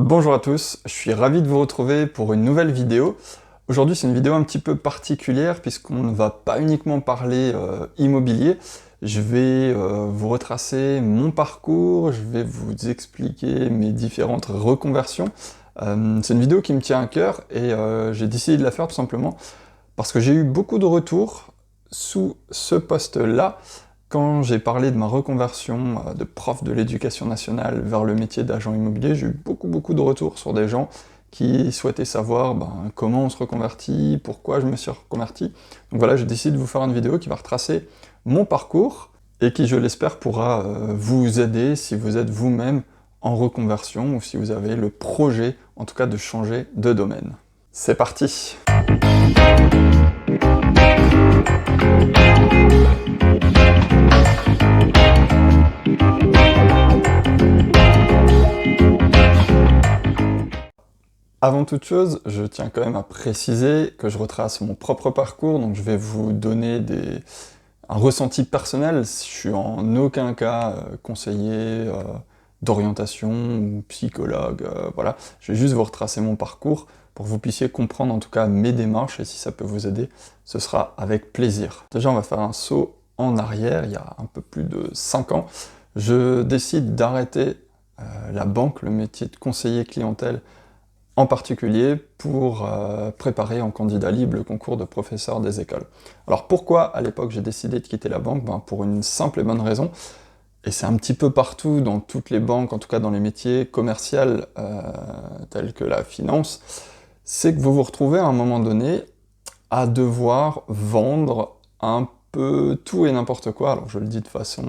Bonjour à tous, je suis ravi de vous retrouver pour une nouvelle vidéo. Aujourd'hui c'est une vidéo un petit peu particulière puisqu'on ne va pas uniquement parler immobilier. Je vais vous retracer mon parcours, je vais vous expliquer mes différentes reconversions. C'est une vidéo qui me tient à cœur et j'ai décidé de la faire tout simplement parce que j'ai eu beaucoup de retours sous ce post-là quand j'ai parlé de ma reconversion de prof de l'éducation nationale vers le métier d'agent immobilier. J'ai eu beaucoup de retours sur des gens qui souhaitaient savoir comment on se reconvertit, pourquoi je me suis reconverti. Donc voilà, j'ai décidé de vous faire une vidéo qui va retracer mon parcours et qui, je l'espère, pourra vous aider si vous êtes vous-même en reconversion ou si vous avez le projet, en tout cas, de changer de domaine. C'est parti! Avant toute chose, je tiens quand même à préciser que je retrace mon propre parcours, donc je vais vous donner un ressenti personnel. Je suis en aucun cas conseiller d'orientation ou psychologue, voilà. Je vais juste vous retracer mon parcours pour que vous puissiez comprendre en tout cas mes démarches, et si ça peut vous aider, ce sera avec plaisir. Déjà, on va faire un saut en arrière, il y a un peu plus de 5 ans. Je décide d'arrêter la banque, le métier de conseiller clientèle, en particulier pour préparer en candidat libre le concours de professeur des écoles. Alors pourquoi à l'époque j'ai décidé de quitter la banque? Pour une simple et bonne raison, et c'est un petit peu partout dans toutes les banques, en tout cas dans les métiers commerciaux tels que la finance, c'est que vous vous retrouvez à un moment donné à devoir vendre un peu tout et n'importe quoi. Alors je le dis de façon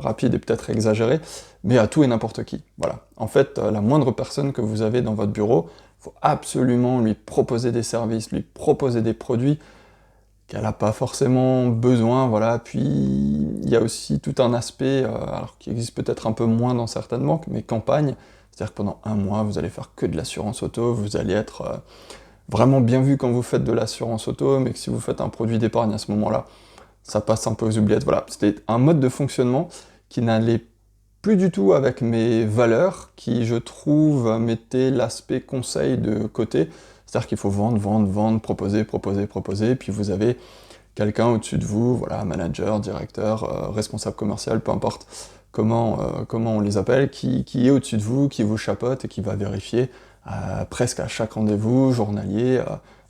rapide et peut-être exagérée, mais à tout et n'importe qui. Voilà. En fait, la moindre personne que vous avez dans votre bureau, il faut absolument lui proposer des services, lui proposer des produits qu'elle n'a pas forcément besoin, voilà. Puis il y a aussi tout un aspect, alors qui existe peut-être un peu moins dans certaines banques, mais campagne, c'est-à-dire que pendant un mois, vous allez faire que de l'assurance auto, vous allez être vraiment bien vu quand vous faites de l'assurance auto, mais que si vous faites un produit d'épargne à ce moment-là, ça passe un peu aux oubliettes. Voilà, c'était un mode de fonctionnement qui n'allait plus du tout avec mes valeurs, qui, je trouve, mettait l'aspect conseil de côté. C'est-à-dire qu'il faut vendre, proposer, puis vous avez quelqu'un au-dessus de vous, voilà, manager, directeur, responsable commercial, peu importe comment on les appelle, qui est au-dessus de vous, qui vous chapeaute et qui va vérifier presque à chaque rendez-vous journalier,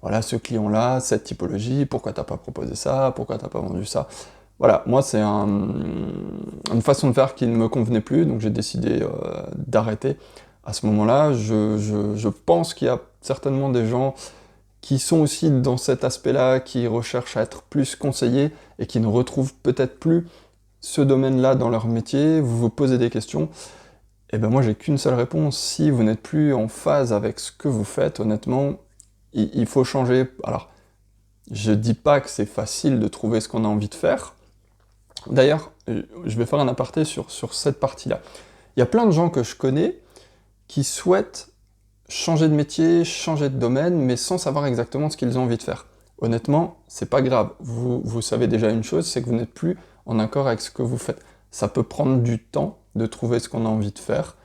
voilà, ce client-là, cette typologie, pourquoi t'as pas proposé ça, pourquoi t'as pas vendu ça. Voilà, moi c'est une façon de faire qui ne me convenait plus, donc j'ai décidé d'arrêter à ce moment-là. Je pense qu'il y a certainement des gens qui sont aussi dans cet aspect-là, qui recherchent à être plus conseillés et qui ne retrouvent peut-être plus ce domaine-là dans leur métier. Vous vous posez des questions, et ben moi j'ai qu'une seule réponse: si vous n'êtes plus en phase avec ce que vous faites, honnêtement, il faut changer. Alors, je dis pas que c'est facile de trouver ce qu'on a envie de faire. D'ailleurs, je vais faire un aparté sur cette partie-là. Il y a plein de gens que je connais qui souhaitent changer de métier, changer de domaine, mais sans savoir exactement ce qu'ils ont envie de faire. Honnêtement, c'est pas grave. Vous savez déjà une chose, c'est que vous n'êtes plus en accord avec ce que vous faites. Ça peut prendre du temps de trouver ce qu'on a envie de faire.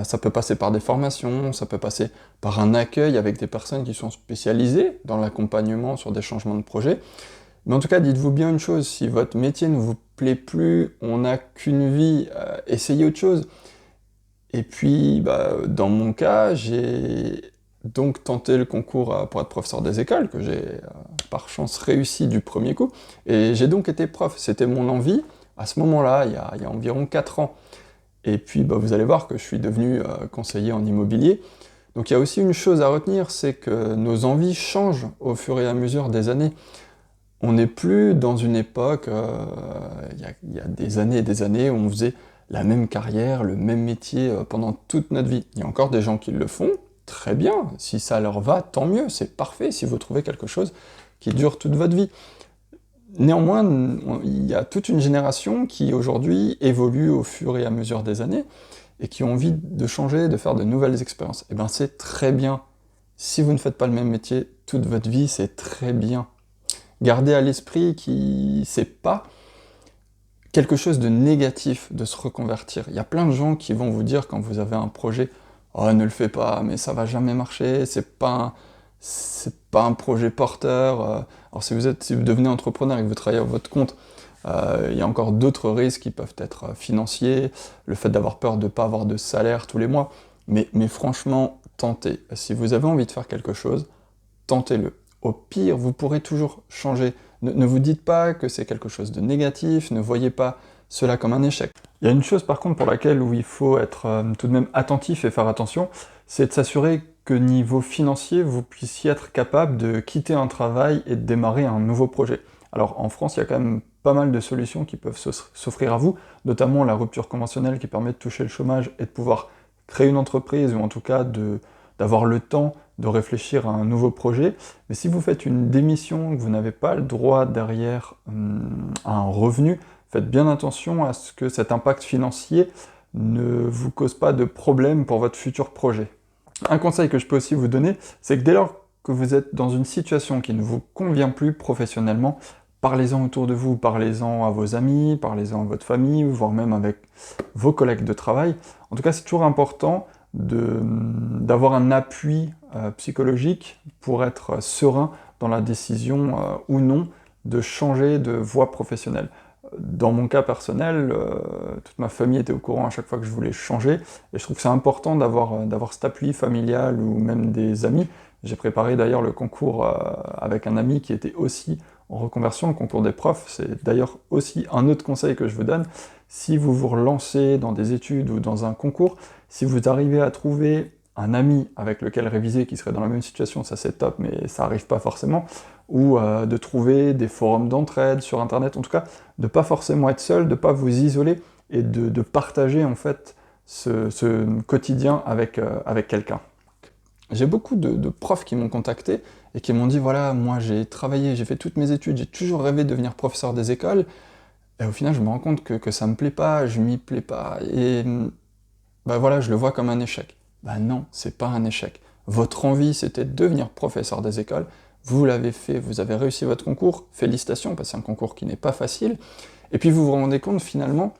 Ça peut passer par des formations, ça peut passer par un accueil avec des personnes qui sont spécialisées dans l'accompagnement sur des changements de projet. Mais en tout cas, dites-vous bien une chose, si votre métier ne vous plaît plus, on n'a qu'une vie, essayez autre chose. Et puis, dans mon cas, j'ai donc tenté le concours pour être professeur des écoles, que j'ai par chance réussi du premier coup, et j'ai donc été prof. C'était mon envie, à ce moment-là, il y a environ 4 ans. Et puis, vous allez voir que je suis devenu conseiller en immobilier. Donc il y a aussi une chose à retenir, c'est que nos envies changent au fur et à mesure des années. On n'est plus dans une époque, il y a des années et des années, où on faisait la même carrière, le même métier pendant toute notre vie. Il y a encore des gens qui le font, très bien, si ça leur va, tant mieux, c'est parfait si vous trouvez quelque chose qui dure toute votre vie. Néanmoins, il y a toute une génération qui aujourd'hui évolue au fur et à mesure des années, et qui ont envie de changer, de faire de nouvelles expériences. Et bien c'est très bien. Si vous ne faites pas le même métier toute votre vie, c'est très bien. Gardez à l'esprit que c'est pas quelque chose de négatif de se reconvertir. Il y a plein de gens qui vont vous dire quand vous avez un projet: «Oh, ne le fais pas, mais ça va jamais marcher, c'est pas un projet porteur». Alors si vous devenez entrepreneur et que vous travaillez à votre compte, il y a encore d'autres risques qui peuvent être financiers, le fait d'avoir peur de ne pas avoir de salaire tous les mois. Mais franchement, tentez. Si vous avez envie de faire quelque chose, tentez-le. Au pire, vous pourrez toujours changer. Ne vous dites pas que c'est quelque chose de négatif, ne voyez pas cela comme un échec. Il y a une chose par contre pour laquelle où il faut être tout de même attentif et faire attention, c'est de s'assurer que niveau financier, vous puissiez être capable de quitter un travail et de démarrer un nouveau projet. Alors en France, il y a quand même pas mal de solutions qui peuvent s'offrir à vous, notamment la rupture conventionnelle qui permet de toucher le chômage et de pouvoir créer une entreprise, ou en tout cas d'avoir le temps de réfléchir à un nouveau projet. Mais si vous faites une démission, que vous n'avez pas le droit derrière à un revenu, faites bien attention à ce que cet impact financier ne vous cause pas de problème pour votre futur projet. Un conseil que je peux aussi vous donner, c'est que dès lors que vous êtes dans une situation qui ne vous convient plus professionnellement, parlez-en autour de vous, parlez-en à vos amis, parlez-en à votre famille, voire même avec vos collègues de travail. En tout cas, c'est toujours important d'avoir un appui psychologique pour être serein dans la décision ou non de changer de voie professionnelle. Dans mon cas personnel, toute ma famille était au courant à chaque fois que je voulais changer, et je trouve que c'est important d'avoir cet appui familial ou même des amis. J'ai préparé d'ailleurs le concours avec un ami qui était aussi en reconversion, le concours des profs. C'est d'ailleurs aussi un autre conseil que je vous donne. Si vous vous relancez dans des études ou dans un concours, si vous arrivez à trouver un ami avec lequel réviser qui serait dans la même situation, ça c'est top, mais ça n'arrive pas forcément, ou de trouver des forums d'entraide sur internet, en tout cas, de pas forcément être seul, de pas vous isoler, et de partager en fait ce quotidien avec quelqu'un. J'ai beaucoup de profs qui m'ont contacté et qui m'ont dit, voilà, moi j'ai travaillé, j'ai fait toutes mes études, j'ai toujours rêvé de devenir professeur des écoles, et au final je me rends compte que ça me plaît pas, je m'y plais pas, et bah voilà, je le vois comme un échec. Bah non, c'est pas un échec. Votre envie, c'était de devenir professeur des écoles, vous l'avez fait, vous avez réussi votre concours, félicitations, parce que c'est un concours qui n'est pas facile, et puis vous vous rendez compte finalement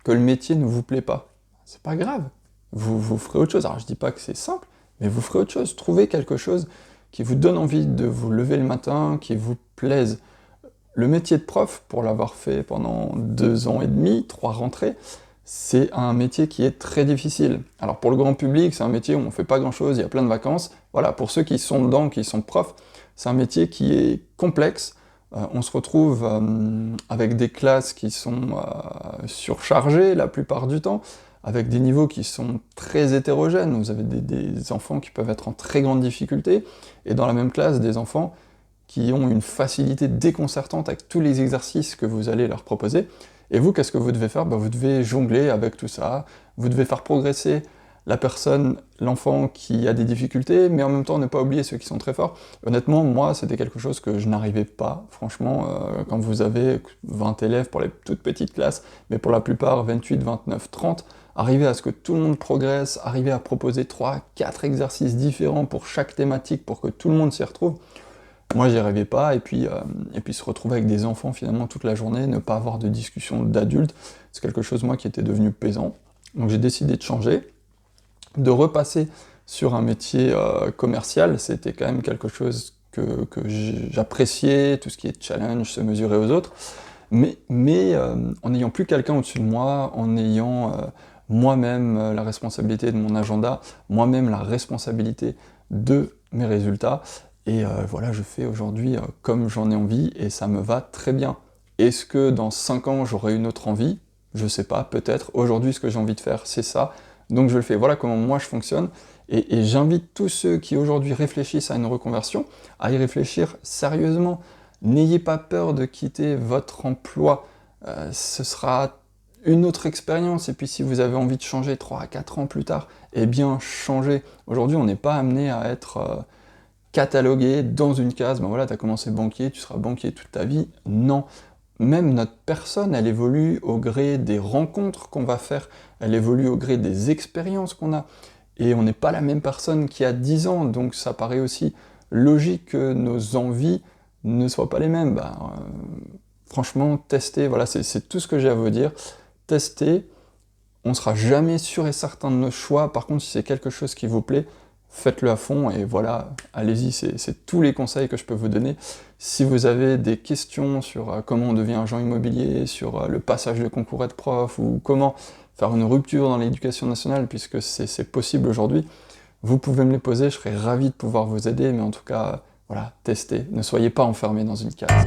que le métier ne vous plaît pas. C'est pas grave, vous ferez autre chose. Alors je dis pas que c'est simple, mais vous ferez autre chose. Trouvez quelque chose qui vous donne envie de vous lever le matin, qui vous plaise. Le métier de prof, pour l'avoir fait pendant 2 ans et demi, 3 rentrées, c'est un métier qui est très difficile. Alors pour le grand public, c'est un métier où on fait pas grand-chose, il y a plein de vacances. Voilà, pour ceux qui sont dedans, qui sont profs, c'est un métier qui est complexe. On se retrouve avec des classes qui sont surchargées la plupart du temps, avec des niveaux qui sont très hétérogènes. Vous avez des enfants qui peuvent être en très grande difficulté, et dans la même classe, des enfants qui ont une facilité déconcertante avec tous les exercices que vous allez leur proposer. Et vous, qu'est-ce que vous devez faire? Vous devez jongler avec tout ça, vous devez faire progresser la personne, l'enfant qui a des difficultés, mais en même temps ne pas oublier ceux qui sont très forts. Honnêtement, moi, c'était quelque chose que je n'arrivais pas, franchement, quand vous avez 20 élèves pour les toutes petites classes, mais pour la plupart 28, 29, 30, arriver à ce que tout le monde progresse, arriver à proposer 3, 4 exercices différents pour chaque thématique pour que tout le monde s'y retrouve, moi j'y arrivais pas, et puis se retrouver avec des enfants finalement toute la journée, ne pas avoir de discussion d'adultes, c'est quelque chose moi qui était devenu pesant. Donc j'ai décidé de changer, de repasser sur un métier commercial. C'était quand même quelque chose que j'appréciais, tout ce qui est challenge, se mesurer aux autres, mais en n'ayant plus quelqu'un au-dessus de moi, en ayant moi-même la responsabilité de mon agenda, moi-même la responsabilité de mes résultats, et voilà, je fais aujourd'hui comme j'en ai envie, et ça me va très bien. Est-ce que dans 5 ans j'aurai une autre envie? Je sais pas, peut-être. Aujourd'hui, ce que j'ai envie de faire, c'est ça, donc je le fais. Voilà comment moi je fonctionne, et j'invite tous ceux qui aujourd'hui réfléchissent à une reconversion à y réfléchir sérieusement. N'ayez pas peur de quitter votre emploi, ce sera une autre expérience, et puis si vous avez envie de changer 3 à 4 ans plus tard, eh bien changez. Aujourd'hui, on n'est pas amené à être catalogué dans une case, ben voilà, t'as commencé banquier, tu seras banquier toute ta vie. Non. Même notre personne, elle évolue au gré des rencontres qu'on va faire, elle évolue au gré des expériences qu'on a, et on n'est pas la même personne qu'il y a 10 ans, donc ça paraît aussi logique que nos envies ne soient pas les mêmes. Franchement, testez, voilà, c'est tout ce que j'ai à vous dire. Testez, On sera jamais sûr et certain de nos choix. Par contre, si c'est quelque chose qui vous plaît, faites-le à fond et voilà, allez-y, c'est tous les conseils que je peux vous donner. Si vous avez des questions sur comment on devient agent immobilier, sur le passage de concours être prof, ou comment faire une rupture dans l'éducation nationale, puisque c'est possible aujourd'hui, vous pouvez me les poser, je serai ravi de pouvoir vous aider, mais en tout cas, voilà, testez, ne soyez pas enfermés dans une case.